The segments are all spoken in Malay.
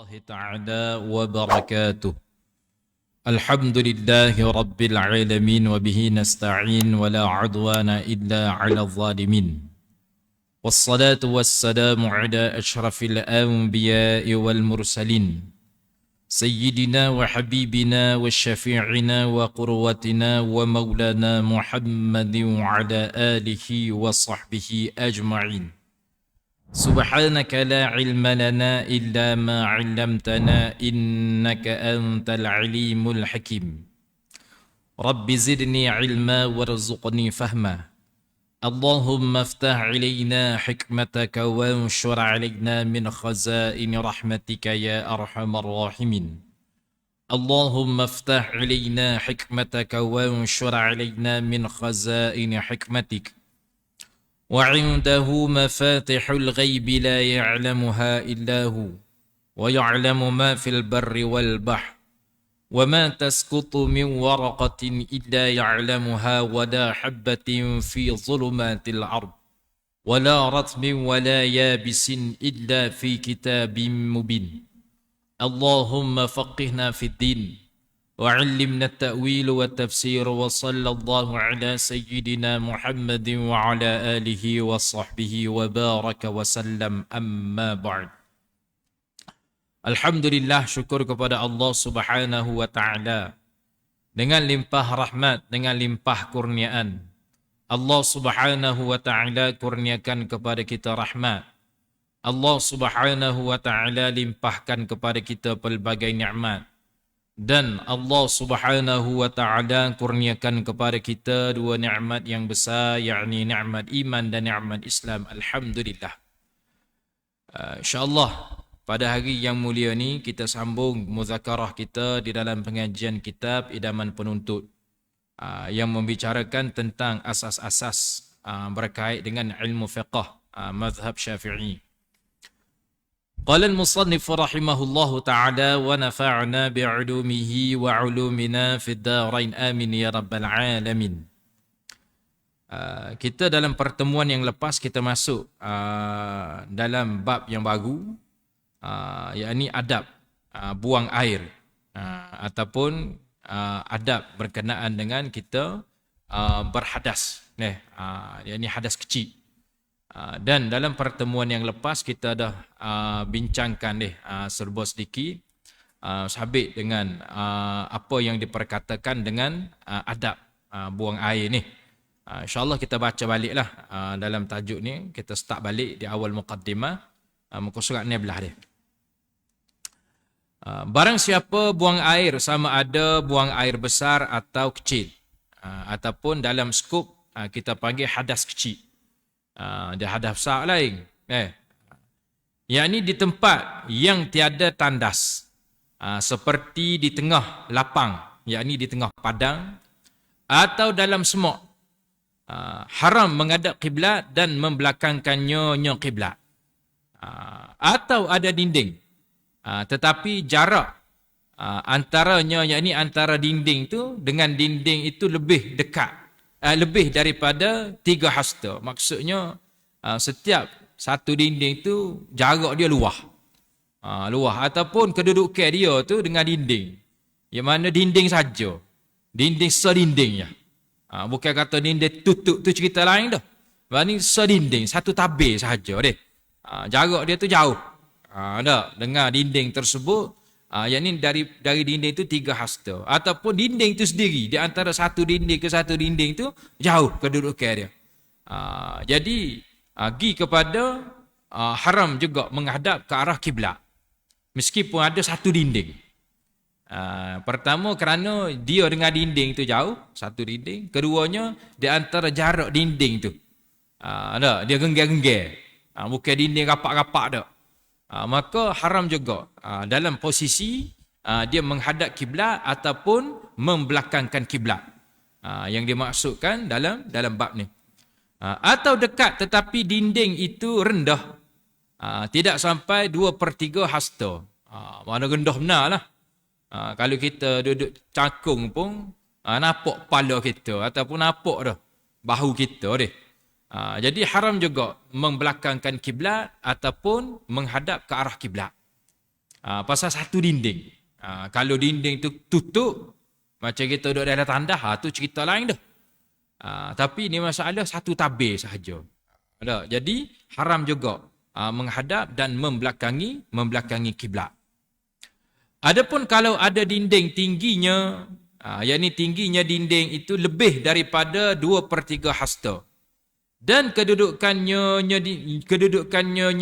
الله تعالى وبركاته. الحمد لله رب العالمين وبه نستعين ولا عدوان إلا على الظالمين، والصلاة والسلام على أشرف الأنبياء والمرسلين سيدنا وحبيبنا وشفيعنا وقروتنا ومولانا محمد وعلى آله وصحبه أجمعين. سبحانك لا علم لنا إلا ما علمتنا إنك أنت العليم الحكيم. رب زدني علما وارزقني فهما. اللهم افتح علينا حكمتك وانشر علينا من خزائن رحمتك يا أرحم الراحمين. اللهم افتح علينا حكمتك وانشر علينا من خزائن حكمتك. وعنده مفاتح الغيب لا يعلمها إلا هو ويعلم ما في البر والبحر وما تسقط من ورقة إلا يعلمها ولا حبة في ظلمات الأرض ولا رطب ولا يابس إلا في كتاب مبين. اللهم فقهنا في الدين وعلمنا التأويل والتفسير، وصلى الله على سيدنا محمد وعلى آله وصحبه وبارك وسلم. أما بعد. Alhamdulillah, syukur kepada Allah Subhanahu wa taala dengan limpah rahmat, dengan limpah kurniaan. Allah Subhanahu wa taala kurniakan kepada kita rahmat. Allah Subhanahu wa taala limpahkan kepada kita pelbagai nikmat. Dan Allah Subhanahu wa taala kurniakan kepada kita dua nikmat yang besar, yakni nikmat iman dan nikmat Islam. Alhamdulillah. InsyaAllah pada hari yang mulia ni kita sambung muzakarah kita di dalam pengajian kitab Idaman Penuntut yang membicarakan tentang asas-asas berkait dengan ilmu fiqh mazhab Syafi'i. Qala al-musannif rahimahullahu ta'ala wa nafa'na bi'ulumihi wa 'ulumina fid darain amin ya rabbal alamin. Kita dalam pertemuan yang lepas kita masuk dalam bab yang baru, yakni adab buang air ataupun adab berkenaan dengan kita berhadas, yakni hadas kecil. Dan dalam pertemuan yang lepas kita dah bincangkan serba sedikit sabit dengan apa yang diperkatakan dengan adab buang air ni. InsyaAllah kita baca baliklah dalam tajuk ni, kita start balik di awal muqaddimah muka surat ni belah dia. Barang siapa buang air, sama ada buang air besar atau kecil, ataupun dalam skop kita panggil hadas kecil, dia hadas besar lain, yakni di tempat yang tiada tandas, seperti di tengah lapang, yakni di tengah padang, atau dalam semok, haram menghadap kiblat dan membelakangkannya kiblat, atau ada dinding, tetapi jarak antaranya, yakni antara dinding tu dengan dinding itu lebih dekat, lebih daripada 3 hasta. Maksudnya setiap satu dinding tu jarak dia luah, ataupun kedudukan dia tu dengan dinding, yang mana dinding saja, dinding sedinding ya. Bukan kata dinding tutup tu cerita lain dah. Ini sedinding, satu tabir sahaja deh. Jarak dia tu jauh. Dengan dinding tersebut, yakni dari dinding itu 3 hasta, ataupun dinding itu sendiri di antara satu dinding ke satu dinding itu jauh kedudukan dia. Jadi pergi kepada haram juga menghadap ke arah kiblat meskipun ada satu dinding. Pertama kerana dia dengan dinding itu jauh, satu dinding. Keduanya di antara jarak dinding tu dia genggar-genggar, bukan dinding rapak-rapak dak. Maka haram juga dalam posisi dia menghadap kiblat ataupun membelakangkan kiblat, yang dimaksudkan dalam bab ni. Atau dekat tetapi dinding itu rendah, tidak sampai 2/3 hasta. Mana rendah benar lah. Kalau kita duduk cakung pun nampak kepala kita ataupun nampak dah bahu kita deh. Jadi haram juga membelakangkan kiblat ataupun menghadap ke arah kiblat. Pasal satu dinding. Kalau dinding tu tutup, macam kita duduk dalam tandah, tu cerita lain dah. Tapi ni masalah satu tabir sahaja. Jadi haram juga menghadap dan membelakangi kiblat. Adapun kalau ada dinding tingginya, yakni tingginya dinding itu lebih daripada 2/3 hasta. Dan kedudukannya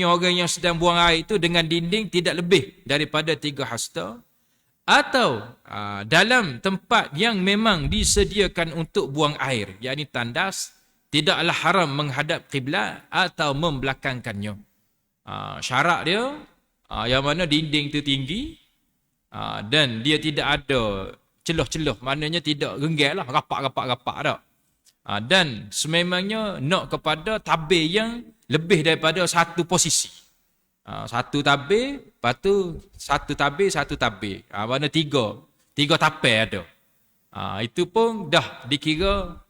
orang yang sedang buang air itu dengan dinding tidak lebih daripada 3 hasta. Atau dalam tempat yang memang disediakan untuk buang air, yakni tandas, tidaklah haram menghadap kiblat atau membelakangkannya. Syarat dia, yang mana dinding itu tinggi, dan dia tidak ada celah-celah, maknanya tidak renggal lah, rapak dah. Dan sememangnya nak kepada tabir yang lebih daripada satu posisi. Satu tabir, lepas tu satu tabir. Mana tiga tapir ada. Itu pun dah dikira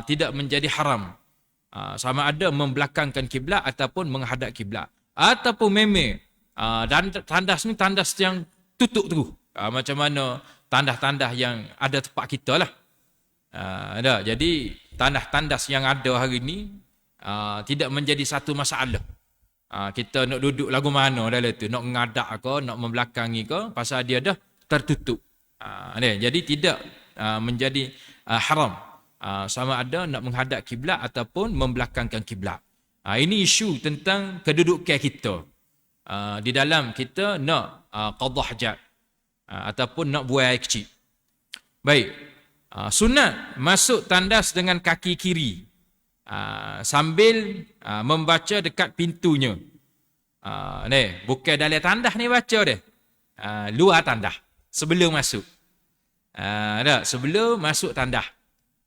tidak menjadi haram. Sama ada membelakangkan kiblat ataupun menghadap kiblat. Ataupun memang dan tandas ni tandas yang tutup terus. Macam mana tandas-tandas yang ada tempat kita lah. Jadi tandas-tandas yang ada hari ni tidak menjadi satu masalah. Kita nak duduk lagu mana dalam tu, nak mengadap ke, nak membelakangi ke, pasal dia dah tertutup. Jadi tidak menjadi haram. Sama ada nak menghadap kiblat ataupun membelakangkan kiblat. Ini isu tentang kedudukan kita. Di dalam kita nak qada hajat ataupun nak buang air kecil. Baik. Sunat masuk tandas dengan kaki kiri. Sambil membaca dekat pintunya. Bukan dalam tandas ni baca dia. Luar tandas. Sebelum masuk. Sebelum masuk tandas.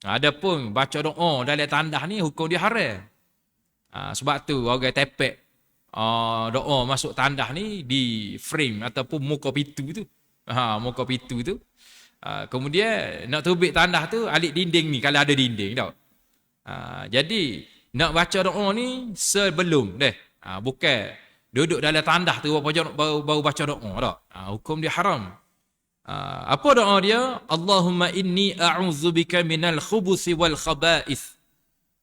Adapun baca doa dalam tandas ni hukum dia haram. Sebab tu orang tepek doa masuk tandas ni di frame ataupun muka pintu tu. Muka pintu tu. Kemudian nak tubik tandas tu alik dinding ni kalau ada dinding tau. Jadi nak baca doa ni sebelum bukan duduk dalam tandas tu baru baca doa tak. Hukum dia haram. Apa doa dia? Allahumma inni a'udzubika minal khubuthi wal khaba'ith.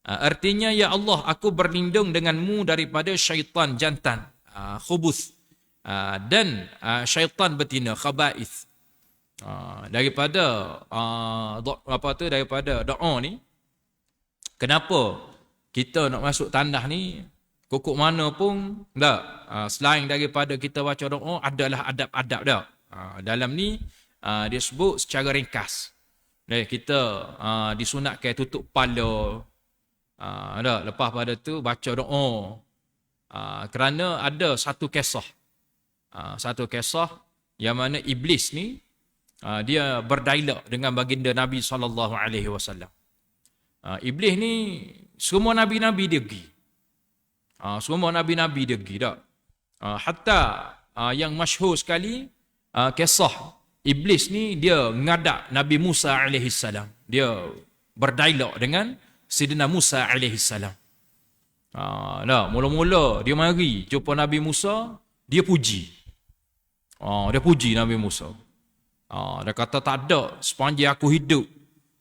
Artinya, ya Allah, aku berlindung denganmu daripada syaitan jantan, khubuth, dan syaitan betina, khaba'ith. Daripada daripada doa ni, kenapa kita nak masuk tandas ni, kukuk mana pun selain daripada kita baca doa, adalah adab-adab dah. Dalam ni dia sebut secara ringkas. Kita disunatkan tutup kepala. Lepas pada tu baca doa. Kerana ada satu kisah. Satu kisah yang mana iblis ni dia berdialog dengan baginda Nabi SAW. Iblis ni semua nabi-nabi dia pergi. Semua nabi-nabi dia pergi tak. Hatta yang masyhur sekali kisah iblis ni dia menghadap Nabi Musa AS. Dia berdialog dengan Sayyidina Musa AS. Mula-mula dia mari jumpa Nabi Musa, dia puji. Dia puji Nabi Musa. Dia kata tak ada sepanjang aku hidup.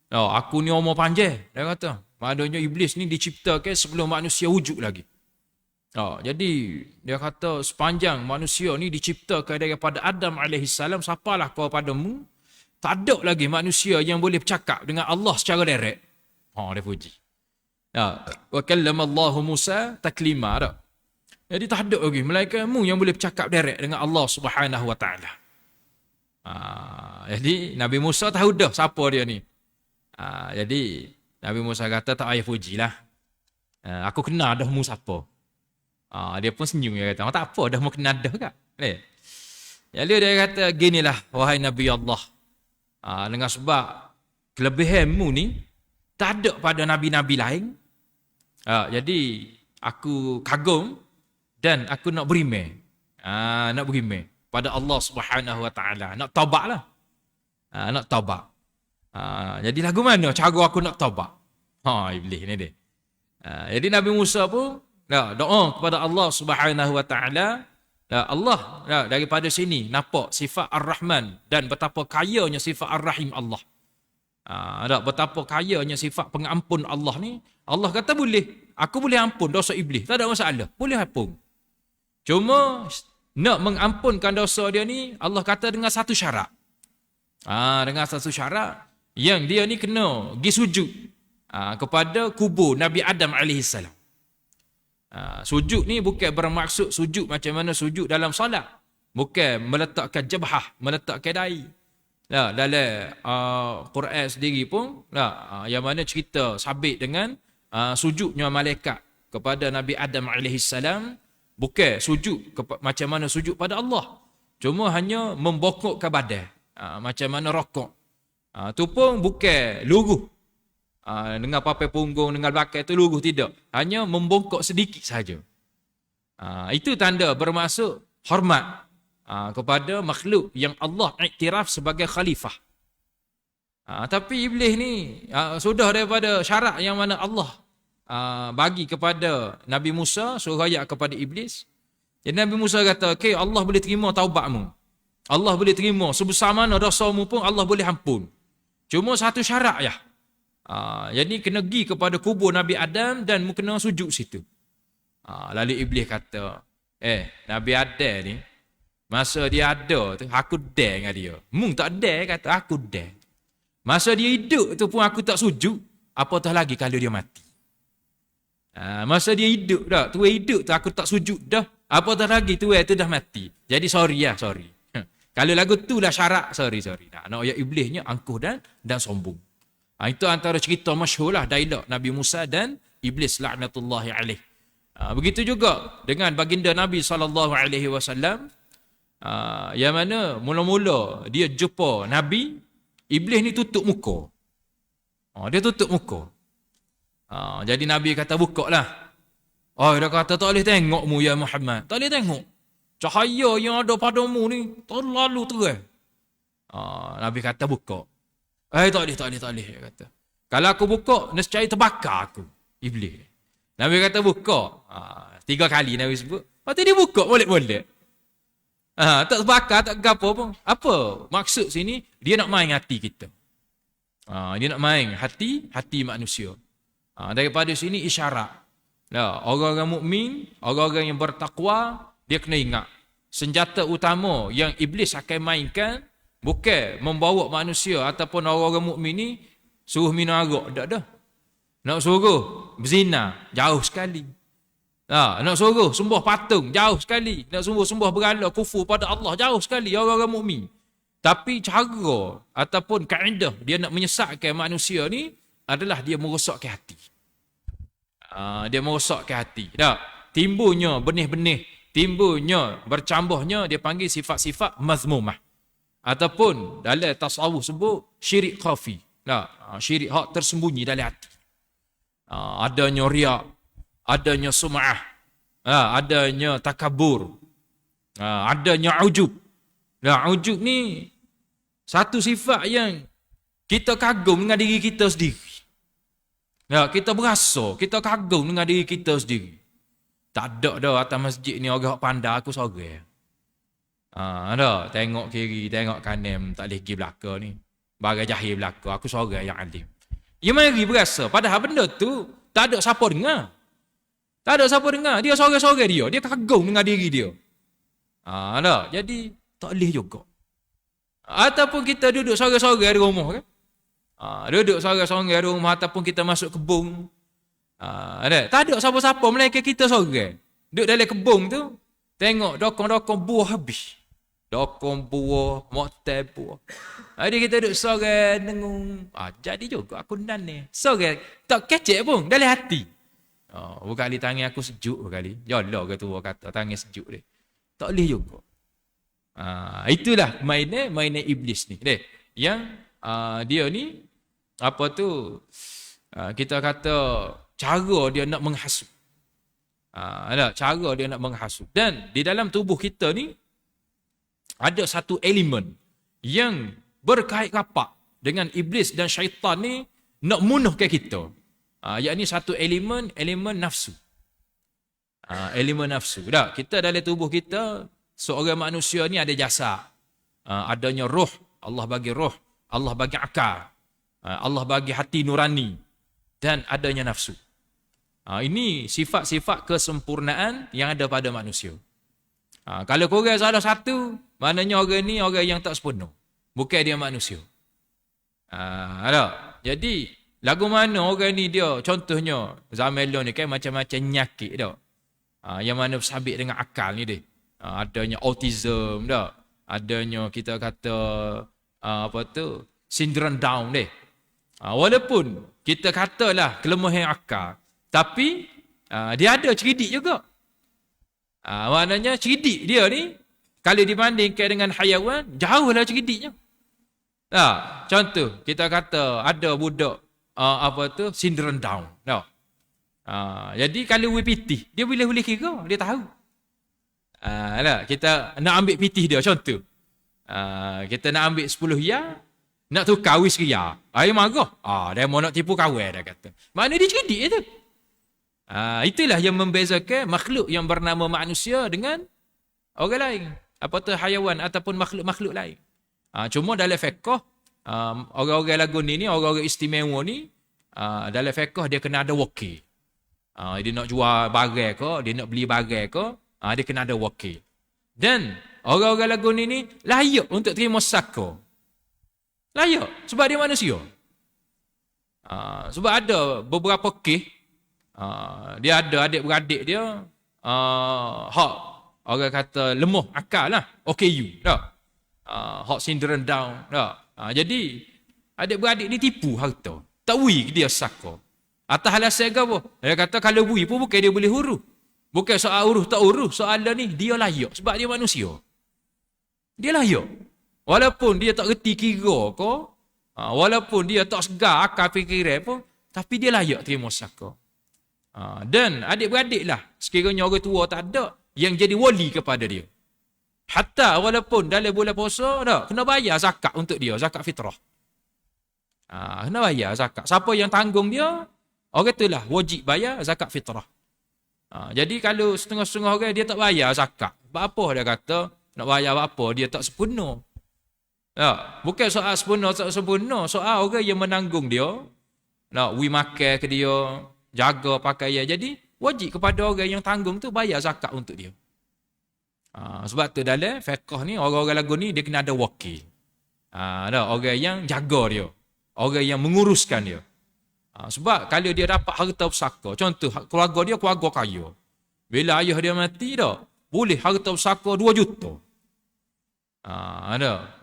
Aku ni umur panjang. Dia kata. Maknanya iblis ni diciptakan sebelum manusia wujud lagi. Jadi dia kata sepanjang manusia ni diciptakan daripada Adam AS, siapalah kau padamu, tak ada lagi manusia yang boleh bercakap dengan Allah secara direct. Dia puji. Wa kallama Allah Musa taklima. Jadi tak ada lagi malaikatmu yang boleh bercakap direct dengan Allah Subhanahu wa taala. Jadi Nabi Musa tahu dah siapa dia ni. Jadi Nabi Musa kata tak payah pujilah. Aku kenal dah mu siapa. Dia pun senyum, dia kata, tak apa, dah mau kenal dah kan. Jadi dia kata, ginilah wahai Nabi Allah. Dengan sebab kelebihanmu ni tak ada pada nabi-nabi lain. Jadi aku kagum dan aku nak berimeh. Nak berimeh pada Allah Subhanahu wa taala. Nak taubatlah. Nak taubat. Jadi lagu mana cara aku nak taubat? Iblis ni dia. Jadi Nabi Musa pun doa kepada Allah Subhanahu wa taala Allah daripada sini nampak sifat Ar-Rahman dan betapa kayanya sifat Ar-Rahim Allah. Betapa kayanya sifat pengampun Allah ni. Allah kata boleh, aku boleh ampun dosa iblis, tak ada masalah, boleh ampun. Cuma nak mengampunkan dosa dia ni, Allah kata dengan satu syarat. Dengan satu syarat yang dia ni kena pergi sujud kepada kubur Nabi Adam AS. Sujud ni bukan bermaksud sujud macam mana sujud dalam solat. Bukan meletakkan jabhah, meletakkan dahi. Dalam Quran sendiri pun yang mana cerita sabit dengan sujudnya malaikat kepada Nabi Adam AS, bukan sujud macam mana sujud pada Allah. Cuma hanya membokokkan badan, macam mana rokok. Tu pun bukan luruh. Dengan papai punggung, dengan belakang itu luruh, tidak. Hanya membongkok sedikit saja. Itu tanda bermaksud hormat kepada makhluk yang Allah iktiraf sebagai khalifah. Tapi iblis ni sudah daripada syarat yang mana Allah bagi kepada Nabi Musa, suruh ayat kepada iblis. Jadi Nabi Musa kata, okay, Allah boleh terima taubatmu. Allah boleh terima sebesar mana dosamu pun Allah boleh ampun. Cuma satu syarat ya. Jadi kena pergi kepada kubur Nabi Adam dan kena sujud situ. Lalu iblis kata, Nabi Adam ni masa dia ada tu aku dare dengan dia. Mung tak dare, kata aku dare. Masa dia hidup tu pun aku tak sujud, apatah lagi kalau dia mati. Masa dia hidup dah, tu hidup tu aku tak sujud dah, apatah lagi tu dah mati. Jadi sorry. Kalau lagu tu lah syarat, sorry. Nak ayat iblisnya angkuh dan sombong. Itu antara cerita masyhur lah, dialog Nabi Musa dan iblis laknatullahi alaih. Begitu juga dengan baginda Nabi SAW, yang mana mula-mula dia jumpa Nabi, iblis ni tutup muka. Dia tutup muka. Jadi Nabi kata, buka lah. Dia kata, tak boleh tengokmu ya Muhammad. Tak boleh tengok. Cahaya yang ada padamu ni terlalu terang. Nabi kata, buka. Tak boleh. Dia kata, kalau aku buka, nescaya terbakar aku. Iblis. Nabi kata, buka. 3 kali Nabi sebut. Lepas tu dia buka, boleh. Tak terbakar, tak apa pun. Apa maksud sini? Dia nak main hati kita. Dia nak main hati manusia. Daripada sini isyarat. Orang-orang mukmin, orang-orang yang bertakwa, dia kena ingat. Senjata utama yang iblis akan mainkan, bukan membawa manusia ataupun orang-orang mukmin ni suruh minum arak. Tak dah. Nak suruh berzina, jauh sekali. Nak suruh sembah patung, jauh sekali. Nak suruh sembah berhala, kufur pada Allah, jauh sekali orang-orang mukmin. Tapi cara ataupun kaedah dia nak menyesatkan manusia ni adalah dia merosakkan hati. Dia merosakkan hati. Timbulnya benih-benih, timbulnya bercambahnya, dia panggil sifat-sifat mazmumah. Ataupun dalam tasawuf sebut syirik khafi. Syirik hak tersembunyi dalam hati. Adanya riak, adanya sum'ah, adanya takabur, adanya ujub. Ujub ni satu sifat yang kita kagum dengan diri kita sendiri. Kita berasa, kita kagum dengan diri kita sendiri. Tak ada dah atas masjid ni orang pandai aku sorang. Tengok kiri, tengok kanan, tak boleh pergi belakang ni. Bagai jahil belakang, aku seorang yang alim. Dia mari berasa, padahal benda tu tak ada siapa dengar. Tak ada siapa dengar, dia seorang-seorang dia kagum dengan diri dia. Jadi tak boleh juga. Ataupun kita duduk seorang-seorang di rumah kan. Duduk seorang-seorang di rumah ataupun kita masuk kebun. Tak ada siapa-siapa melainkan kita seorang. Duduk dalam kebun tu, tengok dokong-dokong buah habis. Dokong buah, motel buah. Jadi kita duduk seorang dengung. Jadi juga aku nan ni. Seorang tak kecek pun dalam hati. Berkali tangan aku sejuk berkali. Yalah ke tua kata tangan sejuk dia. Tak boleh juga. Itulah mainnya iblis ni. Yang dia ni apa tu kita kata cara dia nak menghasut. Cara dia nak menghasut. Dan di dalam tubuh kita ni ada satu elemen yang berkait rapat dengan iblis dan syaitan ni nak munuhkan kita. Yakni satu elemen nafsu. Elemen nafsu. Kita dalam tubuh kita seorang manusia ni ada jasad. Adanya roh, Allah bagi roh, Allah bagi akal, Allah bagi hati nurani, dan adanya nafsu. Ini sifat-sifat kesempurnaan yang ada pada manusia. Kalau korang salah satu, maknanya orang ni orang yang tak sempurna. Bukan dia manusia. Jadi, lagu mana orang ni dia, contohnya, zaman ni kan macam-macam nyakit dah. Yang mana bersabit dengan akal ni dia. Adanya autism dah. Adanya kita kata syndrome Down deh. Walaupun kita katalah kelemahan akal, tapi dia ada cerdik juga. Maknanya cerdik dia ni kalau dibandingkan dengan haiwan, jauhlah cerdiknya. Contoh kita kata ada budak syndrome Down. Jadi kalau we pitih, dia boleh kira, dia tahu. Kita nak ambil pitih dia contoh. Kita nak ambil 10 ya, nak tukar wis ria. Ai marah. Dia mau nak tipu kawan dia kata. Maknanya dia cerdik itu. Itulah yang membezakan makhluk yang bernama manusia dengan orang lain. Haiwan ataupun makhluk-makhluk lain. Cuma dalam fiqh, orang-orang lagu ni, orang-orang istimewa ni, dalam fiqh dia kena ada wakil. Dia nak jual barang ke, dia nak beli barang ke, dia kena ada wakil. Dan orang-orang lagu ni layak untuk terima saka. Layak sebab dia manusia. Sebab ada beberapa kes, dia ada adik-beradik dia hak orang kata lemah akal lah, OKU dah. Hak syndrome Down dah. Jadi adik-beradik ni tipu harta. Tak wui dia saka. Atas alasan apa? Dia kata kalau wui pun bukan dia boleh huruf. Bukan soal urus tak urus, soalan ni dia layak sebab dia manusia. Dia layak. Walaupun dia tak reti kira ke, walaupun dia tak segar akal fikiran pun, tapi dia layak terima saka. Dan adik-beradik lah, sekiranya orang tua tak ada, yang jadi wali kepada dia. Hatta walaupun dalam bulan puasa, kena bayar zakat untuk dia, zakat fitrah. Kena bayar zakat. Siapa yang tanggung dia, orang itulah wajib bayar zakat fitrah. Jadi kalau setengah-setengah orang dia tak bayar zakat, apa dia kata nak bayar apa, dia tak sempurna. Bukan soal sempurna tak sempurna, soal orang yang menanggung dia, nak makan ke dia, jaga pakaian. Jadi wajib kepada orang yang tanggung tu bayar zakat untuk dia. Sebab tu dalam fiqh ni orang-orang lagu ni dia kena ada wakil. Orang yang jaga dia, orang yang menguruskan dia. Sebab kalau dia dapat harta pusaka, contoh keluarga dia keluarga kaya. Bila ayah dia mati dah, boleh harta pusaka 2 juta.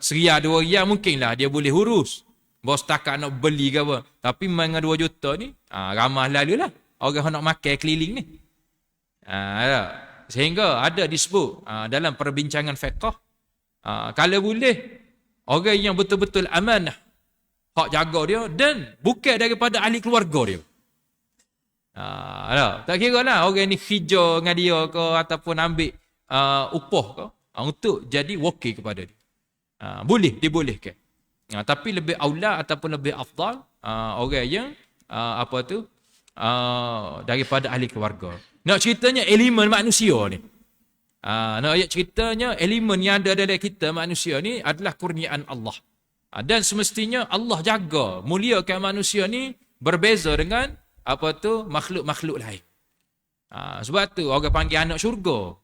Seria 2 riyal mungkinlah dia boleh urus. Bos setakat nak beli ke apa. Tapi dengan 2 juta ni, ramah lalu lah. Orang nak makan keliling ni. Sehingga ada disebut dalam perbincangan fiqh, kalau boleh, orang yang betul-betul amanah, hak jaga dia dan bukan daripada ahli keluarga dia. Tak kira lah orang ni hijau dengan dia ke ataupun ambil upah ke untuk jadi wakil kepada dia. Boleh, dibolehkan. Tapi lebih aula ataupun lebih afdal orang yang daripada ahli keluarga. Nak ceritanya elemen manusia ni. Nak ayat ceritanya elemen yang ada dalam kita manusia ni adalah kurniaan Allah. Dan semestinya Allah jaga, muliakan manusia ni berbeza dengan makhluk-makhluk lain. Sebab tu orang panggil anak syurga.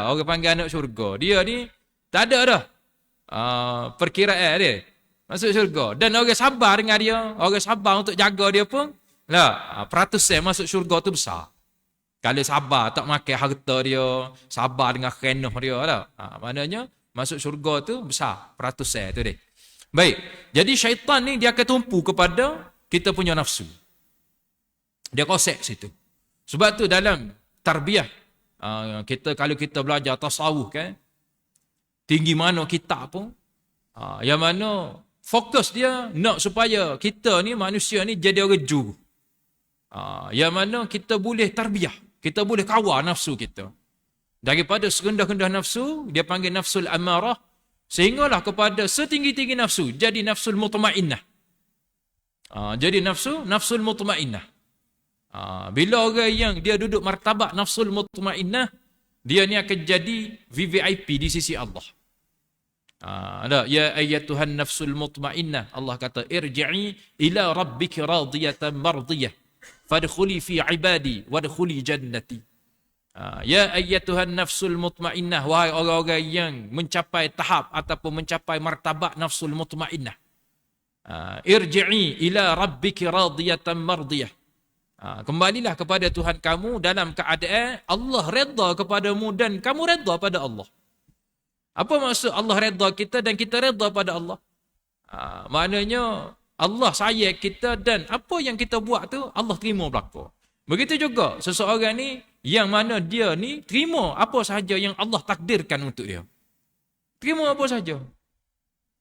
Orang panggil anak syurga. Dia ni tak ada dah perkiraan dia masuk syurga. Dan orang sabar dengan dia, orang sabar untuk jaga dia pun, peratusan masuk syurga tu besar. Kalau sabar tak makan harta dia, sabar dengan khenah dia lah. Maknanya masuk syurga tu besar peratusan tu dia. Baik. Jadi syaitan ni dia akan tumpu kepada kita punya nafsu. Dia kosek situ. Sebab tu dalam tarbiyah, kalau kita belajar tasawuf kan, tinggi mana kitab pun, yang mana fokus dia nak supaya kita ni manusia ni jadi orang juru. Yang mana kita boleh tarbiyah, kita boleh kawal nafsu kita. Daripada serendah-rendah nafsu, dia panggil nafsul amarah, sehinggalah kepada setinggi-tinggi nafsu, jadi nafsul mutmainnah. Jadi nafsul mutmainnah. Bila orang yang dia duduk martabat nafsul mutmainnah, dia ni akan jadi VVIP di sisi Allah. Ada ya ayyatuhan nafsul mutmainnah, Allah kata irji'i ila rabbiki radiyatan mardiyah fadkhuli fi ibadi wadkhuli jannati. Ya ayyatuhan nafsul mutmainnah, wahai orang-orang yang mencapai tahap ataupun mencapai martabat nafsul mutmainnah. Irji'i ila rabbiki radiyatan mardiyah. Kembalilah kepada Tuhan kamu dalam keadaan Allah redha kepadamu dan kamu redha pada Allah. Apa maksud Allah redha kita dan kita redha pada Allah? Maknanya Allah sayang kita dan apa yang kita buat tu Allah terima belaka. Begitu juga seseorang ni yang mana dia ni terima apa sahaja yang Allah takdirkan untuk dia. Terima apa sahaja.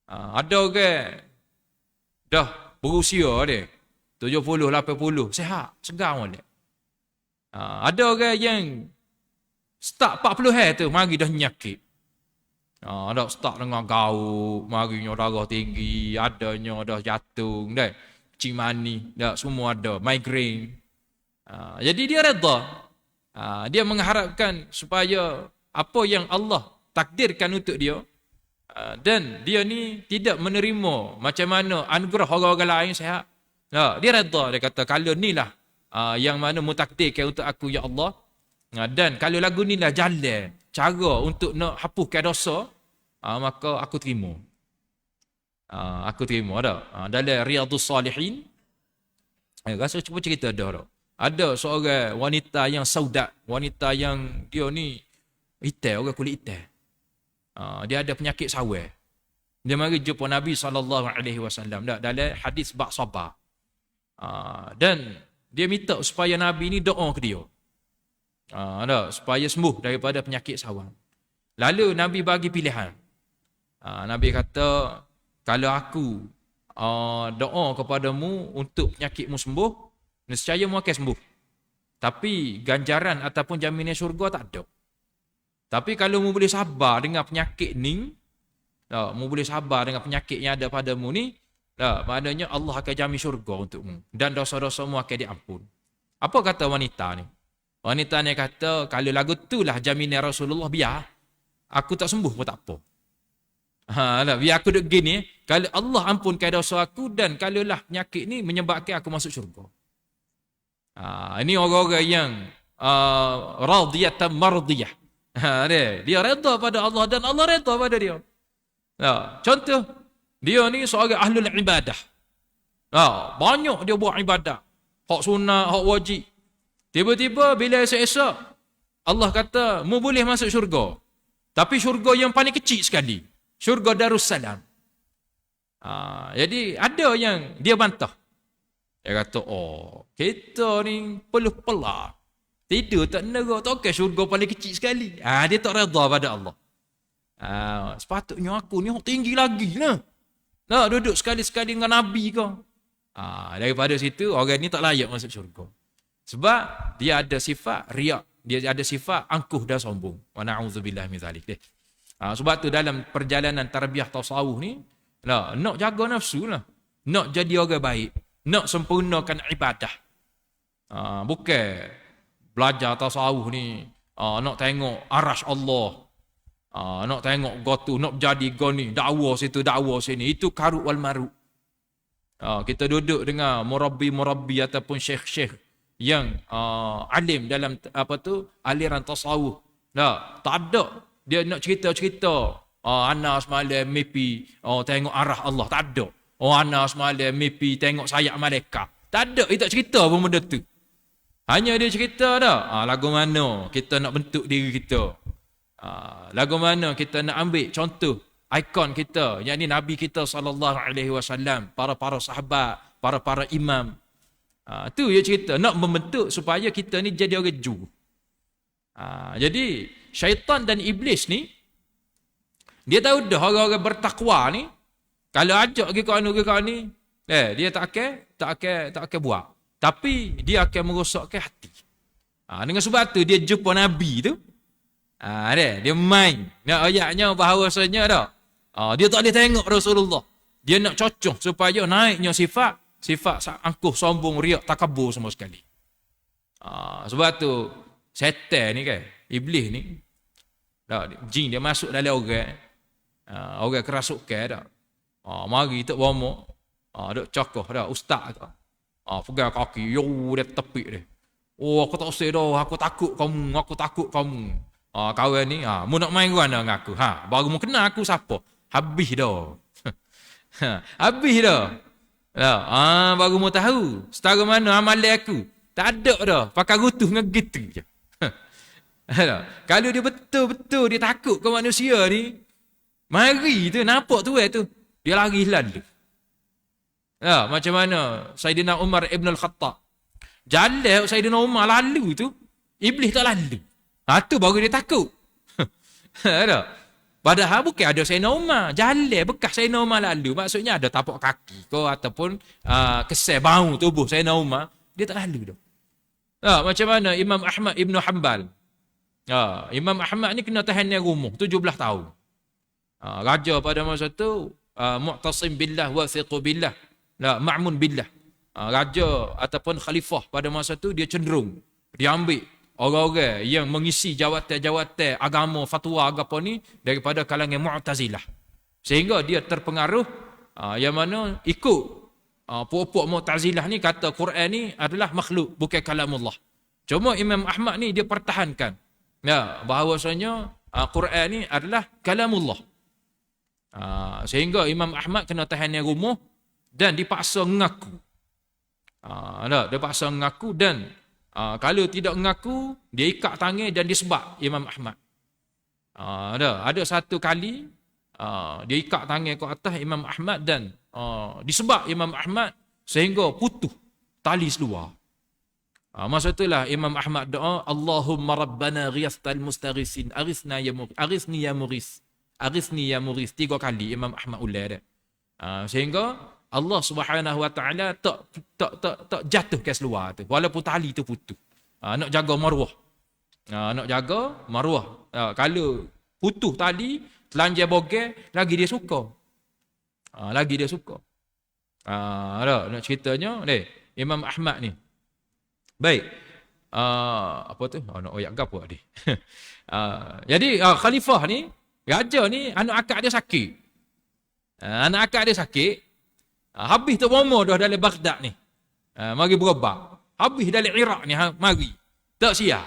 Ada orang dah berusia dia 70, 80, sihat, segar molek. Ada orang yang start 40 hari tu mari dah nyakit. Ada start dengan gauk, marinya darah tinggi, adanya dah jantung, dah cimani, dah semua ada, migraine. Jadi dia redha. Dia mengharapkan supaya apa yang Allah takdirkan untuk dia dan dia ni tidak menerima macam mana anugerah orang-orang lain sihat. Dia redha, dia kata kalau inilah yang mana mutakdirkan untuk aku ya Allah, dan kalau lagu inilah jalan cara untuk nak hapuskan dosa, maka aku terima. Aku terima dah. Dalam Riyadhus Salihin rasa cuba cerita dah. Ada seorang wanita yang sauda, wanita yang dia ni hitam, orang kulit hitam. Dia ada penyakit sawal. Dia mari jumpa Nabi SAW dalam hadis bab sabar. Dan dia minta supaya Nabi ni doa ke dia. Supaya sembuh daripada penyakit sawal. Lalu Nabi bagi pilihan. Nabi kata, kalau aku doa kepadamu untuk penyakitmu sembuh, nescaya mu akan sembuh. Tapi ganjaran ataupun jaminan syurga tak ada. Tapi kalau mu boleh sabar dengan penyakit ni, mu boleh sabar dengan penyakit yang ada padamu ni, maknanya Allah akan jamin syurga untukmu dan dosa-dosamu akan diampun. Apa kata wanita ni? Wanita ni kata, kalau lagu itulah jaminan Rasulullah, biar aku tak sembuh pun tak apa. Biar aku duduk gini, kalau Allah ampunkan dosa aku dan kalaulah penyakit ni menyebabkan aku masuk syurga. Ini orang-orang yang radiyatan mardiyah. Dia redha pada Allah dan Allah redha pada dia. Contoh, dia ni seorang ahlul ibadah. Banyak dia buat ibadah. Hak sunnah, hak wajib. Tiba-tiba bila esok-esok, Allah kata, mu boleh masuk syurga. Tapi syurga yang paling kecil sekali. Syurga Darussalam. Jadi ada yang dia bantah. Dia kata, kita ni peluh-pelah. Tidur tak neraka, tak okay, syurga paling kecil sekali. Dia tak redha pada Allah. Sepatutnya aku ni tinggi lagi lah. Duduk sekali-sekali dengan Nabi kau. Daripada situ, orang ni tak layak masuk syurga. Sebab dia ada sifat riak. Dia ada sifat angkuh dan sombong. Wa na'udzubillah min zalik. Sebab tu dalam perjalanan tarbiyah tasawuf ni, nak jaga nafsu lah. Nak jadi orang baik. Nak sempurnakan ibadah. Bukan belajar tasawuf ni, nak tengok arash Allah. Nak tengok gotu, nak jadi goni, dakwah situ, dakwah sini. Itu karuk wal maruk. Kita duduk dengan murabbi-murabbi ataupun syekh-syekh yang alim dalam aliran tasawuf. Tak ada. Dia nak cerita-cerita. Ana semalam mimpi tengok arah Allah. Tak ada. Ana semalam mimpi tengok sayap malaikat. Tak ada. Dia tak cerita pun benda tu. Hanya dia cerita dah. Lagu mana kita nak bentuk diri kita. Lagu mana kita nak ambil contoh ikon kita, yakni Nabi kita SAW, para sahabat, para imam. Tu dia cerita, nak membentuk supaya kita ni jadi orang jujur. Jadi syaitan dan iblis ni, dia tahu dah orang-orang bertakwa ni, kalau ajak ke kau ni, dia tak akan buat. Tapi dia akan merosakkan hati. Dengan sebab tu dia jumpa Nabi tu. Dia main. Ayatnya bahawasanya dah. Dia tak boleh tengok Rasulullah. Dia nak cocok supaya naiknya sifat angkuh, sombong, riak, takabur semua sekali. Sebab tu setan ni kan, iblis ni, Jin dia masuk dalam orang. Orang kerasukan dah. Mari tak bomo. Dok cokoh dah ustaz tu. Pegang kaki, yo dia tepik dia. Oh, aku tak usah dah, aku takut kamu. Kawan ni, mu nak main kan dengan aku. Baru mu kenal aku siapa? Habis dah. Habis dah. Baru mu tahu setara mana amalan aku. Tak ada dah, pakai rutuh dengan gitu je. Kalau dia betul-betul dia takut ke manusia ni, mari tu nampak tu dia lari lalu. Macam mana Saidina Umar Ibn Al-Khattab jalan Saidina Umar lalu tu, iblis tak lalu. Tu baru dia takut. Padahal bukan ada Saidina Umar jalan bekas Saidina Umar lalu, maksudnya ada tapak kaki ke ataupun kesel bau tubuh Saidina Umar, dia tak lalu dah. Macam mana Imam Ahmad Ibn Hanbal. Imam Ahmad ni kena tahan yang rumah 17 tahun. Raja pada masa tu mu'tasim billah wa thiqu billah. Ma'mun billah. Raja ataupun khalifah pada masa tu dia cenderung dia ambil orang-orang yang mengisi jawatan-jawatan agama, fatwa agama ni daripada kalangan Mu'tazilah. Sehingga dia terpengaruh yang mana ikut puak-puak Mu'tazilah ni kata Quran ni adalah makhluk, bukan kalamullah. Cuma Imam Ahmad ni dia pertahankan bahawasanya Quran ni adalah kalamullah. Sehingga Imam Ahmad kena tahan yang rumah dan dipaksa mengaku. Dia paksa mengaku dan kalau tidak mengaku, dia ikat tangan dan disebab Imam Ahmad. Ada satu kali dia ikat tangan ke atas Imam Ahmad dan disebab Imam Ahmad sehingga putus tali seluar. Masa itulah Imam Ahmad doa, Allahumma rabbana ghiyastal mustaghisin, aghithni ya mughis. Aghithni ya mughis. 3 kali Imam Ahmad ulang dia. Sehingga Allah Subhanahu wa taala tak jatuhkan seluar tu walaupun tali tu putus. Nak jaga maruah. Nak jaga maruah. Kalau putus tali, telanjang bogel, lagi dia suka. Lagi dia suka. Nak ceritanya ni Imam Ahmad ni. Baik. Apa tu? Nak oyak gapo dia. Jadi khalifah ni, raja ni anak akak dia sakit. Anak akak dia sakit. Habis tu bomo dah dalam Baghdad ni. Mari berobat. Habis dalam Iraq ni, mari. Tak siap.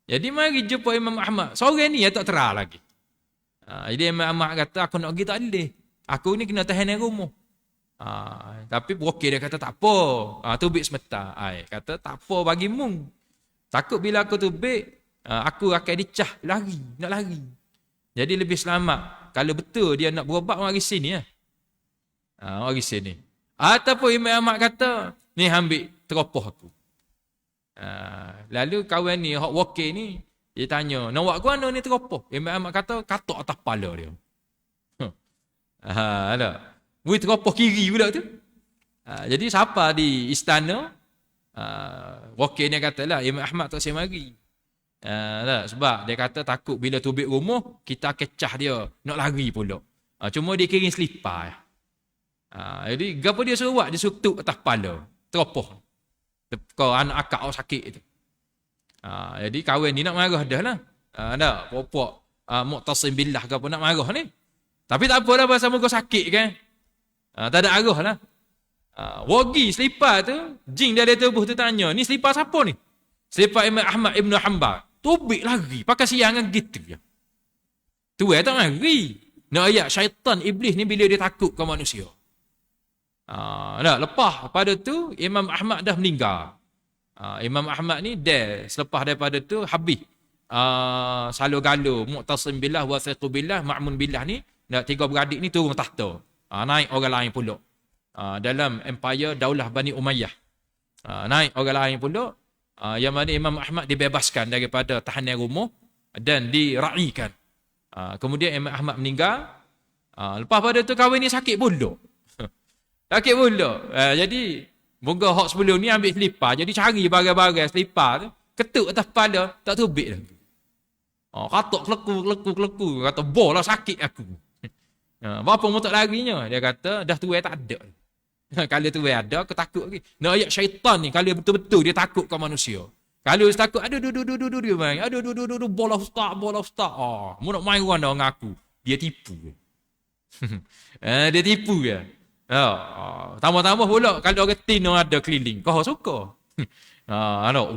Jadi mari jumpa Imam Ahmad. Sore ni tak terang lagi. Jadi Imam Ahmad kata, aku nak pergi tak boleh. Aku ni kena tahan di rumah. Tapi okey dia kata tak apa. Tubik semetar. Kata tak apa bagimu. Takut bila aku tubik, aku akan dicah lari. Nak lari. Jadi lebih selamat. Kalau betul dia nak berobat, mari sini ya. Mari sini. Ataupun Imam Ahmad kata, ni ambil teropoh aku. Lalu kawan ni, hak wakil ni, dia tanya, nak buat mana ni teropoh? Imam Ahmad kata, katok atas kepala dia. Ada. Wui teropoh kiri pula tu. Jadi siapa di istana, wakil ni katalah, Imam Ahmad tak saya mari. Sebab dia kata takut bila tubik rumah, kita kecah dia, nak lari pula. Cuma dia kirim selipar. Jadi apa dia suruh buat? Dia suruh tuk atas kepala. Teropoh. Kau anak akak sakit itu. Jadi kawan ni nak marah dah lah. Ada popok mu'tasim billah ke apa nak marah ni. Tapi tak apalah pasal muka sakit kan. Tak ada arah lah. Wagi selipar tu, jin dari tubuh tu tanya, ni selipar siapa ni? Selipar Imam Ahmad Ibn Hanbal. Tubik lagi. Pakai siangan gitu je. Tu tak mari. Nak ayat syaitan iblis ni bila dia takut ke manusia. Lepas pada tu Imam Ahmad dah meninggal. Imam Ahmad ni selepas daripada tu habis salo galo mu'tasim billah wa thiqu billah ma'mun billah ni, 3 beradik ni turun tahta. Naik orang lain pula. Dalam empire Daulah Bani Umayyah. Naik orang lain pula. Yang mana Imam Ahmad dibebaskan daripada tahanan rumah dan dira'ikan. Kemudian Imam Ahmad meninggal. Lepas pada tu kawan ni sakit pula. Sakit pula. Jadi moga hak sebelum ni ambil selipar. Jadi cari barang-barang selipar tu, ketuk atas kepala, tak tubik lagi. Katok keleku. Kata, boh lah sakit aku. Berapa mu tak larinya? Dia kata, dah tuai tak ada. Kalau tuai ada, aku takut lagi. Nak ayat syaitan ni, kalau betul-betul dia takut ke manusia. Kalau ustaz takut, aduh, dia main. Aduh, bola ustaz. Mu nak main orang dah dengan aku. Dia tipu. Dia tipu ya. Tambah-tambah pula kalau orang tin ada keliling. Kau suka.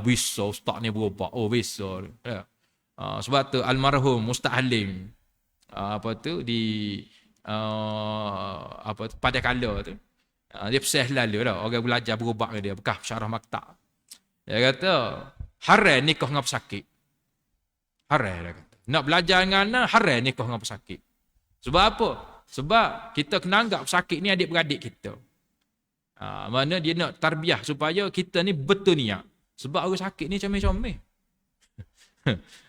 Bisa ustaz ni berubah. Bisa. Ya. Sebab tu almarhum Ustaz Halim pada kala tu dia pesan lalu dah orang belajar berubah ke dia bekas syarah maktab. Dia kata haram nikah dengan pesakit. Haram dia kata. Nak belajar dengan anak haram nikah dengan pesakit. Sebab apa? Sebab kita kena anggap pesakit ni adik-beradik kita. Mana dia nak tarbiyah supaya kita ni betul niat. Sebab orang sakit ni comel-comel.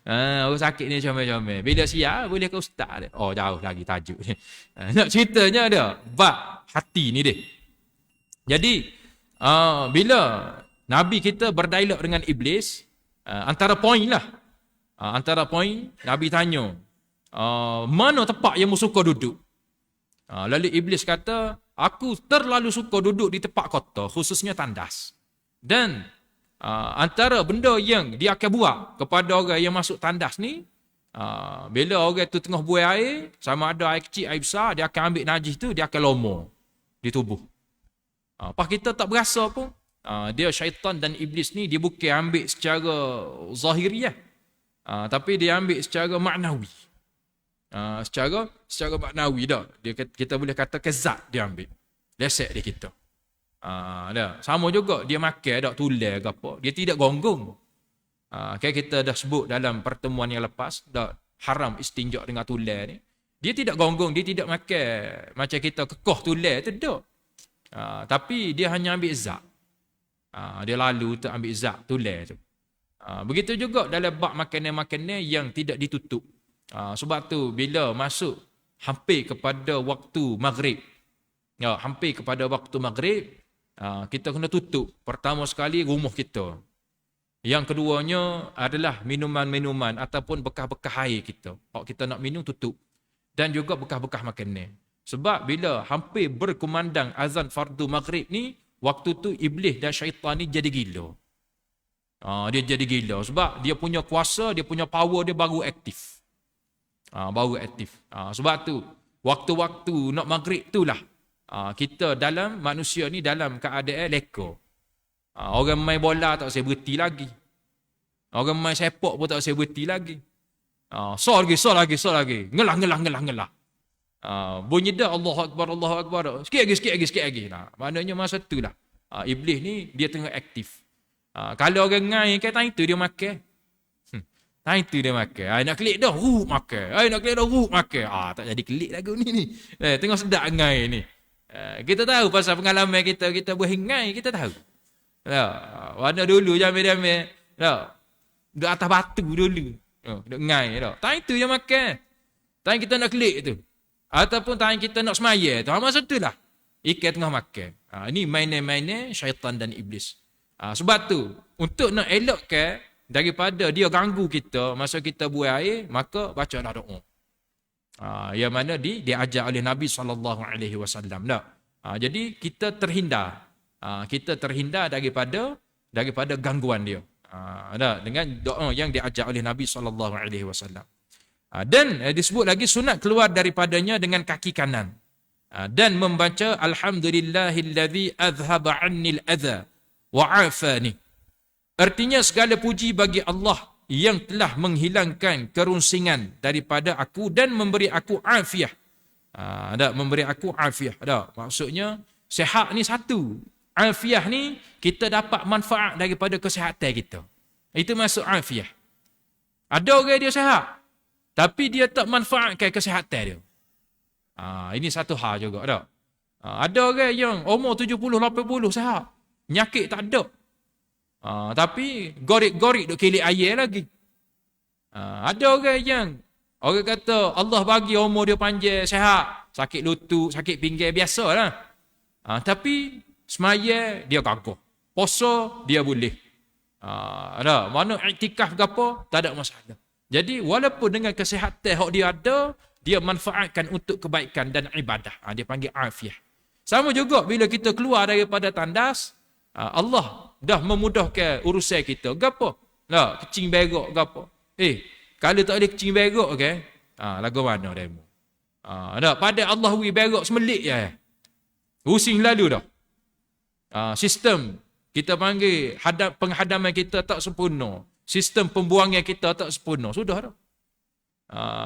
Orang sakit ni comel-comel. Bila siap boleh ke ustaz dia. Jauh lagi tajuk ni. Nak ceritanya ada bab hati ni dia. Jadi bila Nabi kita berdialog dengan iblis, antara poin Nabi tanya, mana tempat yang mu suka duduk? Lalu iblis kata, aku terlalu suka duduk di tempat kotor, khususnya tandas. Dan antara benda yang dia akan buat kepada orang yang masuk tandas ni, bila orang tu tengah buang air, sama ada air kecil, air besar, dia akan ambil najis tu, dia akan lomor di tubuh. Pas kita tak berasa pun, dia syaitan dan iblis ni, dia bukan ambil secara zahiriah, tapi dia ambil secara maknawi. Secara maknawi dah. Kita boleh kata kezat dia ambil. Lesek dia kita. Sama juga dia makan dak tular ke apa, dia tidak gonggong. Kita dah sebut dalam pertemuan yang lepas, dak haram istinja dengan tular ni. Dia tidak gonggong, dia tidak makan macam kita kekoh tular tu dak. Tapi dia hanya ambil zat. Dia lalu untuk ambil zat tular tu. Begitu juga dalam bab makanan-makanan yang tidak ditutup. Sebab tu bila masuk hampir kepada waktu maghrib, kita kena tutup pertama sekali rumah kita. Yang keduanya adalah minuman-minuman ataupun bekas-bekas air kita. Kalau kita nak minum tutup. Dan juga bekas-bekas makanan. Sebab bila hampir berkumandang azan fardu maghrib ni, waktu tu iblis dan syaitan ni jadi gila. Dia jadi gila sebab dia punya kuasa, dia punya power dia baru aktif. Sebab tu waktu-waktu nak maghrib tu lah, kita dalam manusia ni dalam keadaan leka. Orang main bola tak usah berhenti lagi. Orang main sepak pun tak usah berhenti lagi. So lagi. Ngelah. Bunyi dah Allahu Akbar. Sikit lagi. Maknanya masa tu lah. Iblis ni dia tengah aktif. Kalau orang ngai kan time tu dia makan. Time tu dia makan. Nak klik dah, makan. Tak jadi klik lagu ni. Tengok sedap ngai ni. Kita tahu pasal pengalaman kita buat ngai, kita tahu. Warna dulu jamil-jamil. Duduk atas batu dulu. Duduk ngai dah. Time tu dia makan. Time kita nak klik tu. Ataupun time kita nak semaya tu. Masa tu lah. Ikan tengah makan. Ini mainan-mainan syaitan dan iblis. Sebab tu, untuk nak elokkan daripada dia ganggu kita masa kita buang air, maka bacalah doa. Yang mana diajar oleh Nabi SAW. Jadi kita terhindar. Kita terhindar daripada gangguan dia. Dengan doa yang diajar oleh Nabi SAW. Dan disebut lagi sunat keluar daripadanya dengan kaki kanan. Dan membaca Alhamdulillahillazi azhaba annil adha wa'afani. Artinya segala puji bagi Allah yang telah menghilangkan kerunsingan daripada aku dan memberi aku afiah. Memberi aku afiah. Maksudnya sihat ni satu. Afiah ni kita dapat manfaat daripada kesihatan kita. Itu masuk afiah. Ada orang dia sihat, tapi dia tak manfaatkan kesihatan dia. Ini satu hal juga tak? Ada orang yang umur 70-80 sihat, nyakit tak ada. Tapi gorik-gorik duk kilik air lagi. Ada orang yang orang kata Allah bagi umur dia panjang, sihat, sakit lutut, sakit pinggang biasalah. Tapi semaya dia gagah. Puasa dia boleh. Mana iktikaf ke apa, tak ada masalah. Jadi walaupun dengan kesihatan yang dia ada, dia manfaatkan untuk kebaikan dan ibadah. Dia panggil afiah. Sama juga bila kita keluar daripada tandas, Allah dah memudahkan urusan kita. Gapo? Tak, kecing berak ke apa. Kalau tak ada kecing berak ke, lagu mana demo? Tak, pada Allah wi berak semelik je. Pusing lalu dah. Sistem kita panggil penghadaman kita tak sempurna. Sistem pembuangan kita tak sempurna. Sudah dah.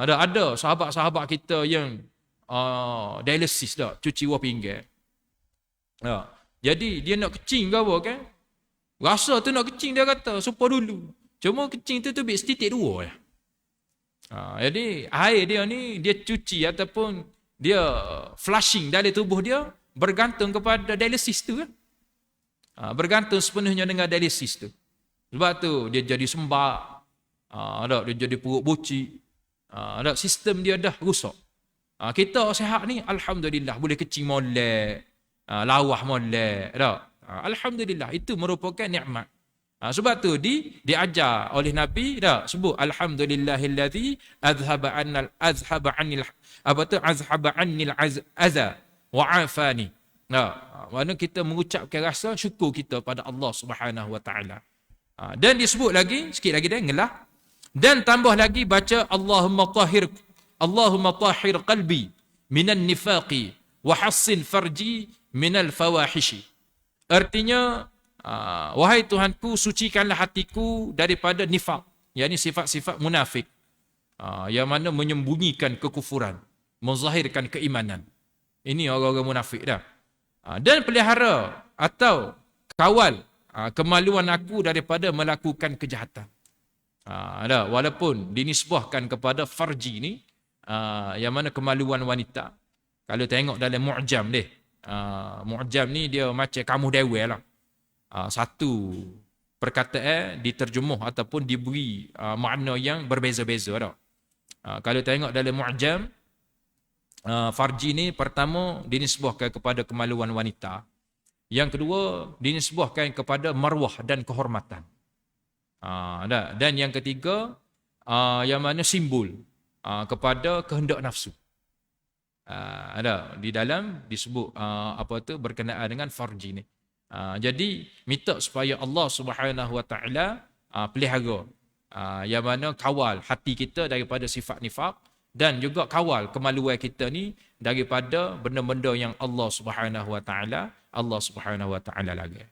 Ada sahabat-sahabat kita yang dialisis dah, cuci buah pinggan. Jadi dia nak kecing ke apa kan? Rasa tu nak kecing dia kata, supaya dulu. Cuma kecing tu setitik dua je. Jadi air dia ni, dia cuci ataupun dia flushing dari tubuh dia, bergantung kepada dialisis tu kan? Bergantung sepenuhnya dengan dialisis tu. Sebab tu dia jadi sembak, dia jadi perut buci, sistem dia dah rusak. Kita sihat ni alhamdulillah boleh kecing molek, lawah molek, alhamdulillah itu merupakan nikmat. Sebab tu diajar oleh Nabi sebut alhamdulillahillazi azhaba anil azza wa afani. Mana kita mengucapkan rasa syukur kita pada Allah Subhanahu wa taala. Dan disebut lagi sikit lagi dia ngelah, dan tambah lagi baca Allahumma tahhir qalbi minan nifaqi wa hassin farji minal fawahishi. Artinya wahai Tuhanku, sucikanlah hatiku daripada nifaq, yakni sifat-sifat munafik, yang mana menyembunyikan kekufuran, menzahirkan keimanan. Ini orang-orang munafik dah. Dan pelihara atau kawal kemaluan aku daripada melakukan kejahatan. Walaupun dinisbahkan kepada farji ni, yang mana kemaluan wanita. Kalau tengok dalam mu'jam dia, mu'jam ni dia macam kamu dewa lah. Satu perkataan diterjemuh ataupun diberi makna yang berbeza-beza dah. Kalau tengok dalam mu'jam, farji ni pertama dinisbahkan kepada kemaluan wanita. Yang kedua dinisbahkan kepada marwah dan kehormatan. Dan yang ketiga yang mana simbol kepada kehendak nafsu. Di dalam disebut berkenaan dengan farji ni. Jadi minta supaya Allah Subhanahu wa taala pelihara, yang mana kawal hati kita daripada sifat nifaq, dan juga kawal kemaluan kita ni daripada benda-benda yang Allah Subhanahu wa taala lagi.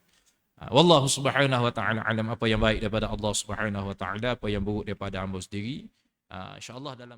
Wallahu Subhanahu wa taala alam. Apa yang baik daripada Allah Subhanahu wa taala, apa yang buruk daripada hamba sendiri, insya-Allah dalam